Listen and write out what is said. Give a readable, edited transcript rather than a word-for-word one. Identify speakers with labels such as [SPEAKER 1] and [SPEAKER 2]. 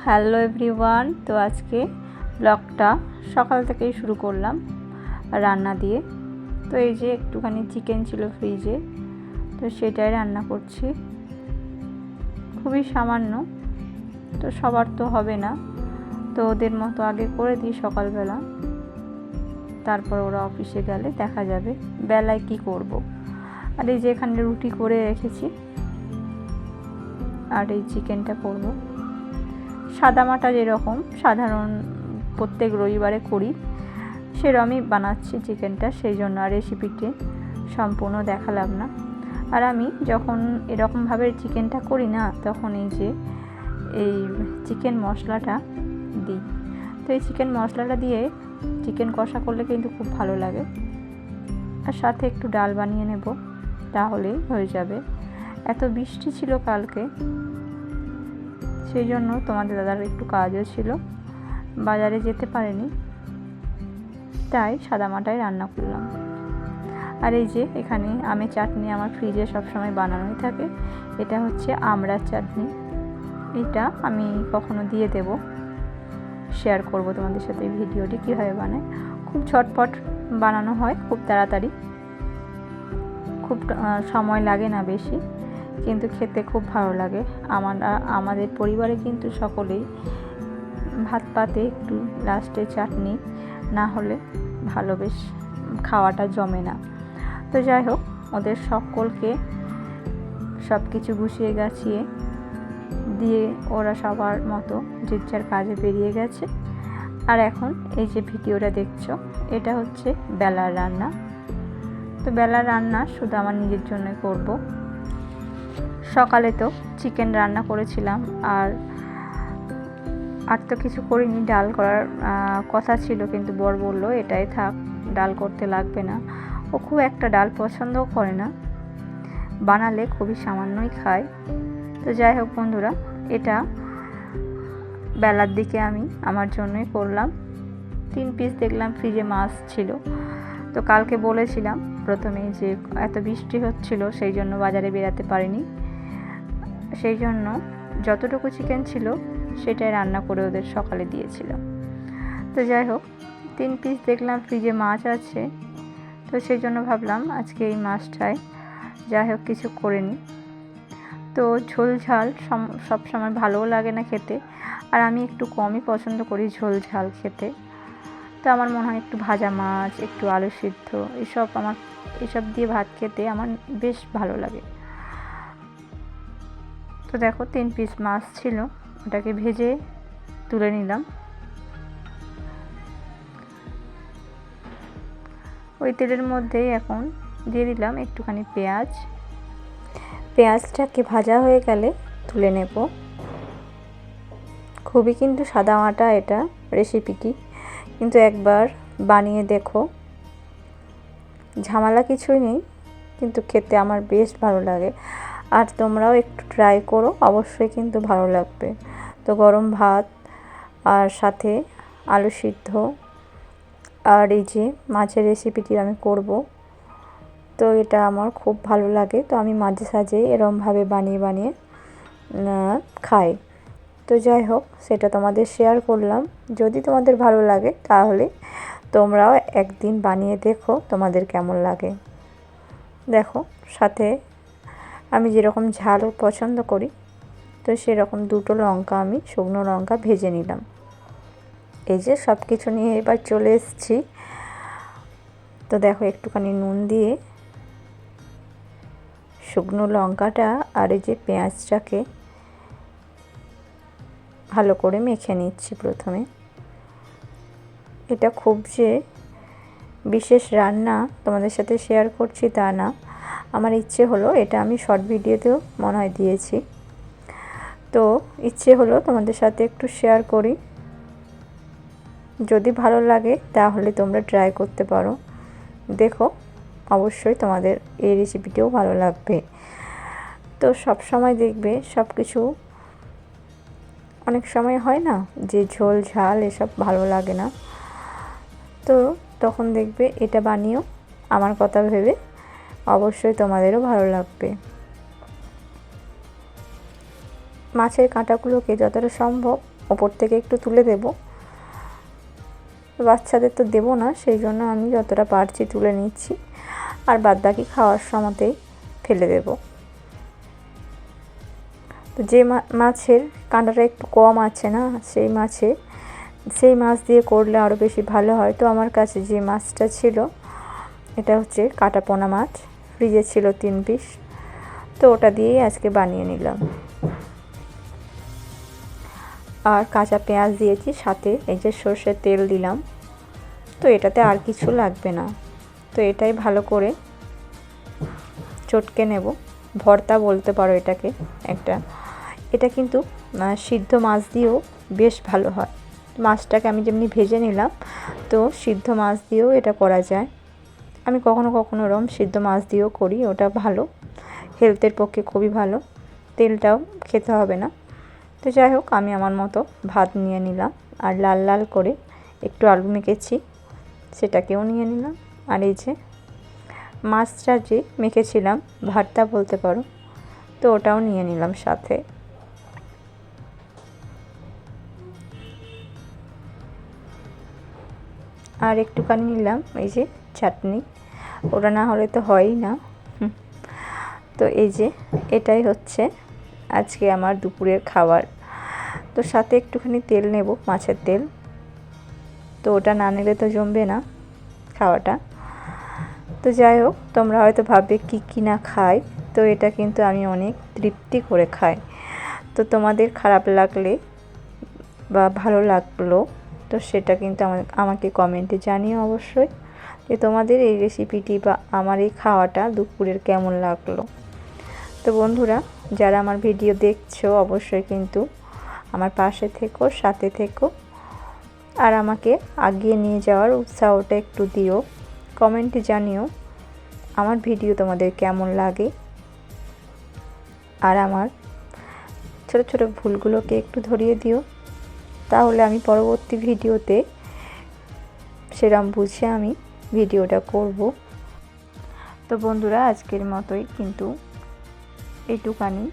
[SPEAKER 1] Hello everyone. তো আজকে ব্লগটা সকাল থেকেই শুরু করলাম রান্না দিয়ে। তো এই যে একটুখানি চিকেন ছিল ফ্রিজে, তো সেটাই রান্না করছি। খুবই সামান্য, তো সবার তো হবে না, তো ওদের মতো আগে করে দিই সকালবেলা, তারপর ওরা অফিসে গেলে দেখা যাবে বেলায় কি করব। আর এই যে এখানে রুটি করে রেখেছি, আর এই চিকেনটা করব সাদামাটা, যেরকম সাধারণ প্রত্যেক রবিবারে করি সেরকমই বানাচ্ছি চিকেনটা, সেই জন্য আর রেসিপিটি সম্পূর্ণ দেখালাম না। আর আমি যখন এরকমভাবে চিকেনটা করি না, তখন এই যে এই চিকেন মশলাটা দিই। তো এই চিকেন মশলাটা দিয়ে চিকেন কষা করলে কিন্তু খুব ভালো লাগে। আর সাথে একটু ডাল বানিয়ে নেব, তাহলেই হয়ে যাবে। এত বৃষ্টি ছিল কালকে, সেই জন্য তোমাদের দাদার একটু কাজও ছিল, বাজারে যেতে পারেনি, তাই সাদামাটাই রান্না করলাম। আর এই যে এখানে আমের চাটনি আমার ফ্রিজে সবসময় বানানোই থাকে। এটা হচ্ছে আমড়ার চাটনি, এটা আমি কখনো দিয়ে দেব, শেয়ার করব তোমাদের সাথে ভিডিওটি কীভাবে বানায়। খুব ঝটপট বানানো হয়, খুব তাড়াতাড়ি, খুব সময় লাগে না বেশি, কিন্তু খেতে খুব ভালো লাগে। আমাদের পরিবারে কিন্তু সকলেই ভাত পাতে একটু লাস্টে চাটনি না হলে ভালো বেশ খাওয়াটা জমে না। তো যাই হোক, ওদের সকলকে সব কিছু গুছিয়ে গাছিয়ে দিয়ে ওরা সবার মতো যে যার কাজে বেরিয়ে গেছে। আর এখন এই যে ভিডিওটা দেখছো, এটা হচ্ছে বেলার রান্না। তো বেলার রান্না শুধু আমার নিজের জন্যই করব। সকালে তো চিকেন রান্না করেছিলাম, আর তো কিছু করিনি। ডাল করার কথা ছিল, কিন্তু বর বলল এটাই থাক, ডাল করতে লাগবে না। ও খুব একটা ডাল পছন্দও করে না, বানালে খুবই সামান্যই খায়। তো যাই হোক বন্ধুরা, এটা বেলার দিকে আমি আমার জন্যই করলাম। 3 পিস দেখলাম ফ্রিজে মাছ ছিল। তো কালকে বলেছিলাম প্রথমেই যে এত বৃষ্টি হচ্ছিল, সেই জন্য বাজারে বেরাতে পারিনি, সেই জন্য যতটুকু চিকেন ছিল সেটাই রান্না করে ওদের সকালে দিয়েছিলাম। তো যাই হোক, 3 পিস দেখলাম ফ্রিজে মাছ আছে, তো সেই জন্য ভাবলাম আজকে এই মাছটাই যাই হোক কিছু করে নিই। তো ঝোল ঝাল সব সময় ভালোও লাগে না খেতে, আর আমি একটু কমই পছন্দ করি ঝোল ঝাল খেতে। তো আমার মনে হয় একটু ভাজা মাছ, একটু আলু সিদ্ধ, এসব দিয়ে ভাত খেতে আমার বেশ ভালো লাগে। তো দেখো 3 পিস মাছ ছিল, ওটাকে ভেজে তুলে নিলাম। ওই তেলের মধ্যেই এখন দিয়ে দিলাম একটুখানি পেঁয়াজটাকে ভাজা হয়ে গেলে তুলে নেব। খুবই কিন্তু সাদামাটা এটা রেসিপিটি, কিন্তু একবার বানিয়ে দেখো, ঝামেলা কিছুই নেই, কিন্তু খেতে আমার বেশ ভালো লাগে। আর তোমরাও একটু ট্রাই করো, অবশ্যই কিন্তু ভালো লাগবে। তো গরম ভাত আর সাথে আলু সিদ্ধ, আর এই যে মাছের রেসিপিটি আমি করব, তো এটা আমার খুব ভালো লাগে। তো আমি মাঝে সাঝে এরমভাবে বানিয়ে বানিয়ে খাই। তো যাই হোক, সেটা তোমাদের শেয়ার করলাম। যদি তোমাদের ভালো লাগে তাহলে তোমরাও একদিন বানিয়ে দেখো তোমাদের কেমন লাগে। দেখো, সাথে আমি যেরকম ঝাল পছন্দ করি, তো সেরকম 2টো লঙ্কা আমি শুকনো লঙ্কা ভেজে নিলাম। এই যে সব কিছু নিয়ে এবার চলে এসেছি। তো দেখো, একটুখানি নুন দিয়ে শুকনো লঙ্কাটা আর এই যে পেঁয়াজটাকে ভালো করে মেখে নিচ্ছি প্রথমে। এটা খুব যে বিশেষ রান্না তোমাদের সাথে শেয়ার করছি তা না, আমার ইচ্ছে হলো, এটা আমি শর্ট ভিডিওতেও মনে হয় দিয়েছি, তো ইচ্ছে হলো তোমাদের সাথে একটু শেয়ার করি। যদি ভালো লাগে তাহলে তোমরা ট্রাই করতে পারো, দেখো অবশ্যই তোমাদের এই রেসিপিটিও ভালো লাগবে। তো সব সময় দেখবে সব কিছু, অনেক সময় হয় না যে ঝোল ঝাল এসব ভালো লাগে না, তো তখন দেখবে এটা বানিয়েও আমার কথা ভেবে অবশ্যই তোমাদেরও ভালো লাগবে। মাছের কাঁটাগুলোকে যতটা সম্ভব ওপর থেকে একটু তুলে দেব। বাচ্চাদের তো দেবো না, সেই জন্য আমি যতটা পারছি তুলে নিচ্ছি, আর বাদবাকি খাওয়ার সময়তেই ফেলে দেব। তো যে মাছের কাঁটাটা একটু কম আছে না, সেই মাছ দিয়ে করলে আরও বেশি ভালো হয়। তো আমার কাছে যে মাছটা ছিল, এটা হচ্ছে কাঁটাপোনা মাছ, ফ্রিজে ছিল 3 পিস, তো ওটা দিয়েই আজকে বানিয়ে নিলাম। আর কাঁচা পেঁয়াজ দিয়েছি, সাথে এই যে সর্ষের তেল দিলাম। তো এটাতে আর কিছু লাগবে না, তো এটাই ভালো করে চটকে নেব। ভর্তা বলতে পারো এটাকে একটা। এটা কিন্তু সিদ্ধ মাছ দিয়েও বেশ ভালো হয়। মাছটাকে আমি যেমনি ভেজে নিলাম, তো সিদ্ধ মাছ দিয়েও এটা করা যায়। আমি কখনো কখনো এরকম সিদ্ধ মাছ দিয়েও করি, ওটা ভালো, হেলথের পক্ষে খুবই ভালো, তেলটাও খেতে হবে না। তো যাই হোক, আমি আমার মতো ভাত নিয়ে নিলাম, আর লাল লাল করে একটু আলু মেখেছি, সেটাকেও নিয়ে নিলাম। আর এই যে মাছটা যে মেখেছিলাম, ভর্তা বলতে পারো, তো ওটাও নিয়ে নিলাম সাথে। আর একটুখানি নিলাম এই যে চাটনি, ওটা না হলে তো হয়ই না। তো এই যে এটাই হচ্ছে আজকে আমার দুপুরের খাবার। তো সাথে একটুখানি তেল নেব, মাছের তেল, তো ওটা না নিলে তো জমবে না খাওয়াটা। তো যাই হোক, তোমরা হয়তো ভাববে কী না খাই, তো এটা কিন্তু আমি অনেক তৃপ্তি করে খাই। তো তোমাদের খারাপ লাগলে বা ভালো লাগলো, তো সেটা কিন্তু আমাকে কমেন্টে জানিও অবশ্যই, যে তোমাদের এই রেসিপিটি বা আমার এই খাওয়াটা দুপুরের কেমন লাগলো। তো বন্ধুরা, যারা আমার ভিডিও দেখছো, অবশ্যই কিন্তু আমার পাশে থেকো, সাথে থেকো, আর আমাকে আগিয়ে নিয়ে যাওয়ার উৎসাহটা একটু দিও। কমেন্টে জানিও আমার ভিডিও তোমাদের কেমন লাগে, আর আমার ছোট ছোট ভুলগুলোকে একটু ধরিয়ে দিও, তাহলে আমি পরবর্তী ভিডিওতে সেরকম বুঝে আমি ভিডিওটা করব। তো বন্ধুরা, আজকের মতোই কিন্তু এইটুকানি।